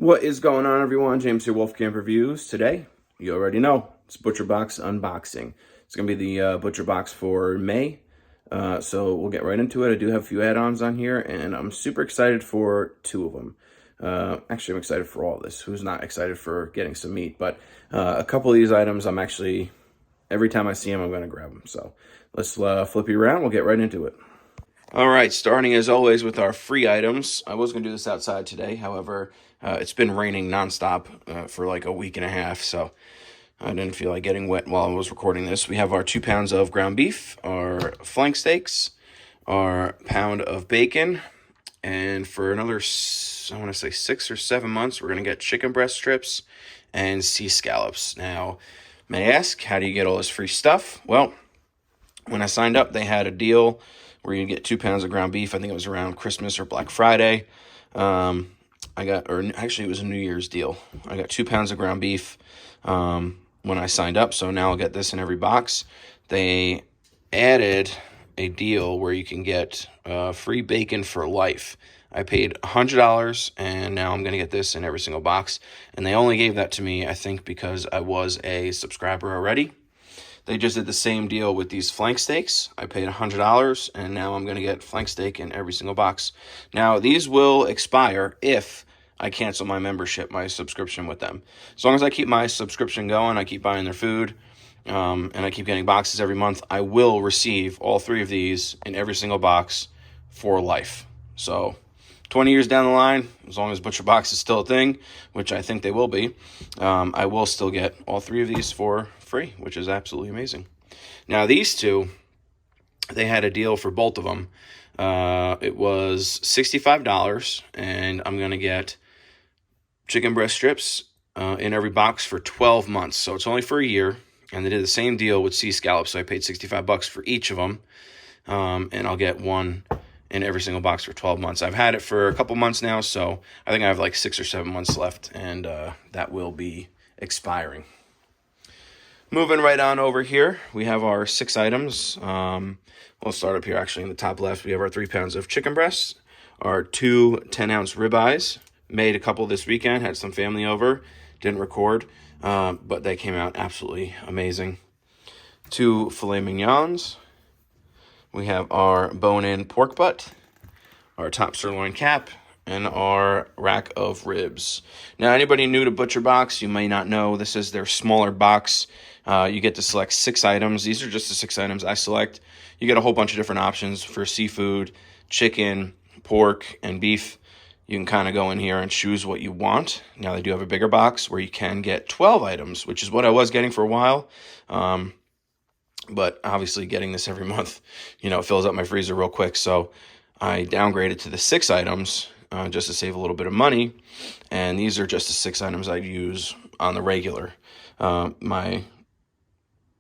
What is going on, everyone? James here, Wolfcamp Reviews. Today, you already know, it's Butcherbox unboxing. It's going to be the Butcherbox for May, so we'll get right into it. I do have a few add-ons on here, and I'm super excited for two of them. Actually, I'm excited for all of this. Who's not excited for getting some meat? But a couple of these items, I'm actually, every time I see them, I'm going to grab them. So let's flip you around. We'll get right into it. All right, starting as always with our free items. I was going to do this outside today. However, it's been raining nonstop for like a week and a half, so I didn't feel like getting wet while I was recording this. We have our 2 pounds of ground beef, our flank steaks, our pound of bacon, and for another, I want to say 6 or 7 months, we're going to get chicken breast strips and sea scallops. Now, may I ask, how do you get all this free stuff? Well, when I signed up, they had a deal where you get 2 pounds of ground beef. I think it was around Christmas or Black Friday. Actually, it was a New Year's deal. I got 2 pounds of ground beef when I signed up, so now I'll get this in every box. They added a deal where you can get free bacon for life. I paid $100, and now I'm going to get this in every single box. And they only gave that to me, I think, because I was a subscriber already. They just did the same deal with these flank steaks. I paid $100, and now I'm going to get flank steak in every single box. Now, these will expire if I cancel my membership, my subscription with them. As long as I keep my subscription going, I keep buying their food, and I keep getting boxes every month, I will receive all 3 of these in every single box for life. So 20 years down the line, as long as Butcherbox is still a thing, which I think they will be, I will still get all 3 of these for free, which is absolutely amazing. Now, these two, they had a deal for both of them. It was $65, and I'm going to get chicken breast strips in every box for 12 months. So it's only for a year, and they did the same deal with sea scallops. So I paid $65 for each of them, and I'll get one in every single box for 12 months. I've had it for a couple months now, so I think I have like 6 or 7 months left, and that will be expiring. Moving right on over here, we have our 6 items. We'll start up here actually in the top left. We have our 3 pounds of chicken breasts, our 2 10-ounce ribeyes. Made a couple this weekend, had some family over, didn't record, but they came out absolutely amazing. 2 filet mignons. We have our bone-in pork butt, our top sirloin cap, and our rack of ribs. Now, anybody new to Butcherbox, you may not know, this is their smaller box. You get to select 6 items. These are just the 6 items I select. You get a whole bunch of different options for seafood, chicken, pork, and beef. You can kind of go in here and choose what you want. Now, they do have a bigger box where you can get 12 items, which is what I was getting for a while. But obviously getting this every month, fills up my freezer real quick. So I downgraded to the 6 items just to save a little bit of money. And these are just the 6 items I use on the regular. My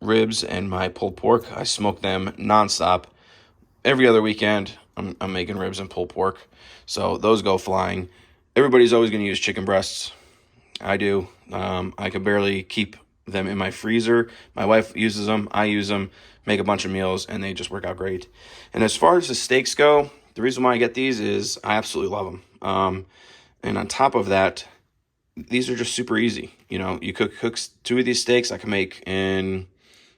ribs and my pulled pork, I smoke them nonstop. Every other weekend, I'm making ribs and pulled pork. So those go flying. Everybody's always going to use chicken breasts. I do. I can barely keep them in my freezer. My wife uses them. I use them. Make a bunch of meals, and they just work out great. And as far as the steaks go, the reason why I get these is I absolutely love them. And on top of that, these are just super easy. You cook 2 of these steaks I can make in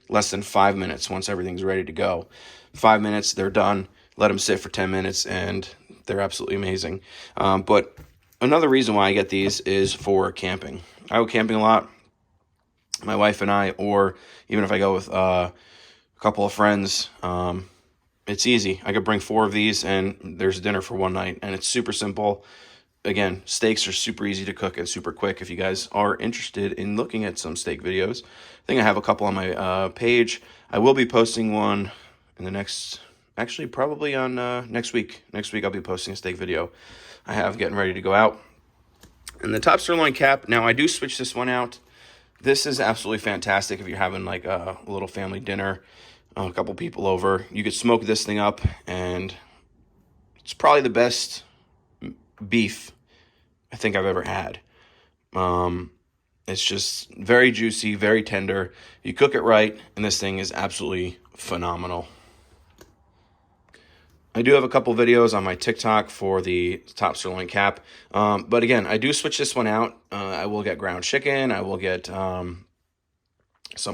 less than 5 minutes once everything's ready to go. 5 minutes, they're done. Let them sit for 10 minutes, and they're absolutely amazing. But another reason why I get these is for camping. I go camping a lot, my wife and I, or even if I go with a couple of friends, it's easy. I could bring 4 of these, and there's dinner for one night, and it's super simple. Again, steaks are super easy to cook and super quick. If you guys are interested in looking at some steak videos, I think I have a couple on my page. I will be posting one in the next, actually probably on next week. Next week I'll be posting a steak video I have getting ready to go out. And the top sirloin cap, now I do switch this one out. This is absolutely fantastic if you're having like a little family dinner, a couple people over. You could smoke this thing up, and it's probably the best beef I think I've ever had. It's just very juicy, very tender. You cook it right, and this thing is absolutely phenomenal. I do have a couple videos on my TikTok for the top sirloin cap. But again, I do switch this one out. I will get ground chicken. I will get some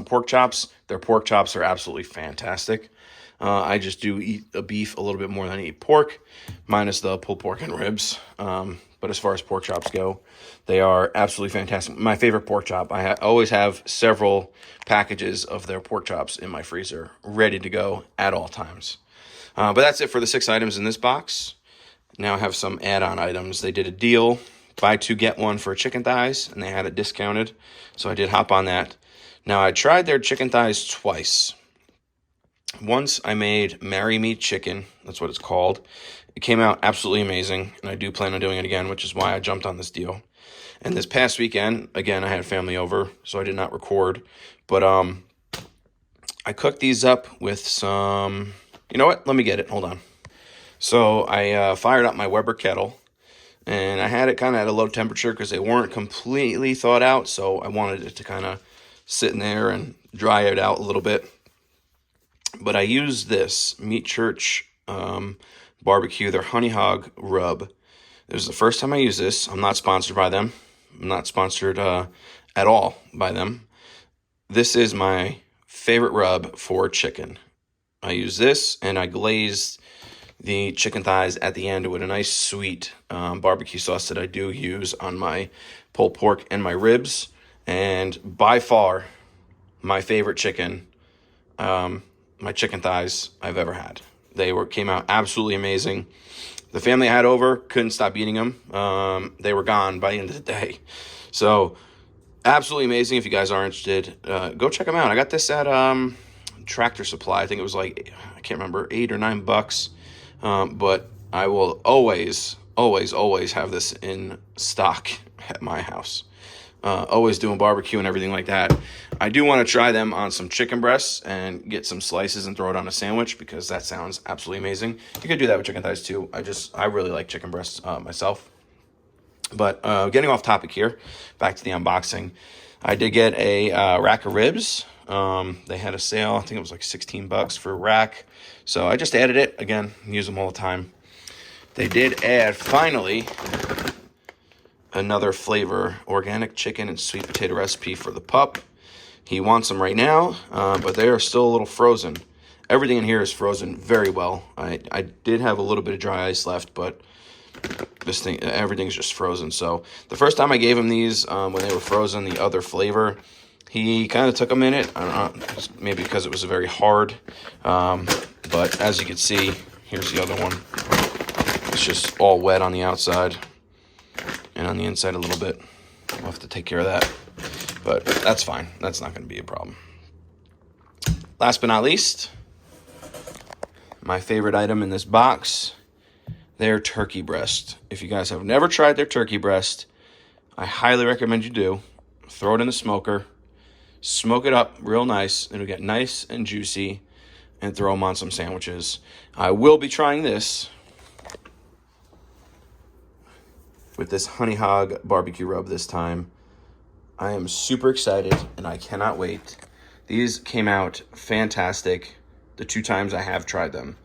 pork chops. Their pork chops are absolutely fantastic. I just do eat a beef a little bit more than I eat pork, minus the pulled pork and ribs. But as far as pork chops go, they are absolutely fantastic. My favorite pork chop. I always have several packages of their pork chops in my freezer, ready to go at all times. But that's it for the 6 items in this box. Now I have some add-on items. They did a deal, buy 2 get 1 for chicken thighs, and they had it discounted, so I did hop on that. Now I tried their chicken thighs twice. Once I made Marry Me Chicken, that's what it's called. It came out absolutely amazing, and I do plan on doing it again, which is why I jumped on this deal. And this past weekend, again, I had family over, so I did not record. But I cooked these up with some... You know what? Let me get it. Hold on. So I fired up my Weber kettle, and I had it kind of at a low temperature because they weren't completely thawed out, so I wanted it to kind of sit in there and dry it out a little bit. But I used this Meat Church barbecue, their honey hog rub. This is the first time I use this. I'm not sponsored by them. I'm not sponsored at all by them. This is my favorite rub for chicken. I use this, and I glazed the chicken thighs at the end with a nice sweet barbecue sauce that I do use on my pulled pork and my ribs. And by far, my favorite chicken, my chicken thighs I've ever had. They came out absolutely amazing. The family I had over couldn't stop eating them. They were gone by the end of the day. So absolutely amazing. If you guys are interested, go check them out. I got this at Tractor Supply. I think it was like, I can't remember, $8 or $9. But I will always have this in stock at my house. Always doing barbecue and everything like that. I do want to try them on some chicken breasts and get some slices and throw it on a sandwich, because that sounds absolutely amazing. You could do that with chicken thighs too. I really like chicken breasts myself. But getting off topic here, back to the unboxing. I did get a rack of ribs. They had a sale. I think it was like $16 for a rack. So I just added it. Again, use them all the time. They did add, finally, another flavor, organic chicken and sweet potato recipe for the pup. He wants them right now, but they are still a little frozen. Everything in here is frozen very well. I did have a little bit of dry ice left, but everything's just frozen. So the first time I gave him these, when they were frozen, the other flavor, he kind of took a minute. I don't know, maybe because it was very hard. But as you can see, here's the other one. It's just all wet on the outside and on the inside a little bit. We'll have to take care of that. But that's fine. That's not going to be a problem. Last but not least, my favorite item in this box, their turkey breast. If you guys have never tried their turkey breast, I highly recommend you do. Throw it in the smoker. Smoke it up real nice. It'll get nice and juicy, and throw them on some sandwiches. I will be trying this with this honey hog barbecue rub this time. I am super excited, and I cannot wait. These came out fantastic the 2 times I have tried them.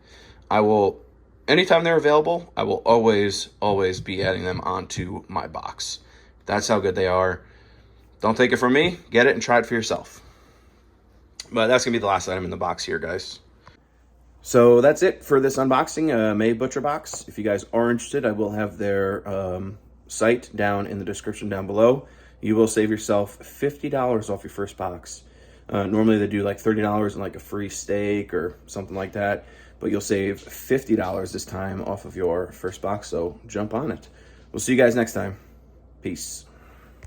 Anytime they're available, I will always be adding them onto my box. That's how good they are. Don't take it from me. Get it and try it for yourself. But that's going to be the last item in the box here, guys. So that's it for this unboxing, May Butcherbox. If you guys are interested, I will have their site down in the description down below. You will save yourself $50 off your first box. Normally they do like $30 and like a free steak or something like that, but you'll save $50 this time off of your first box, so jump on it. We'll see you guys next time. Peace.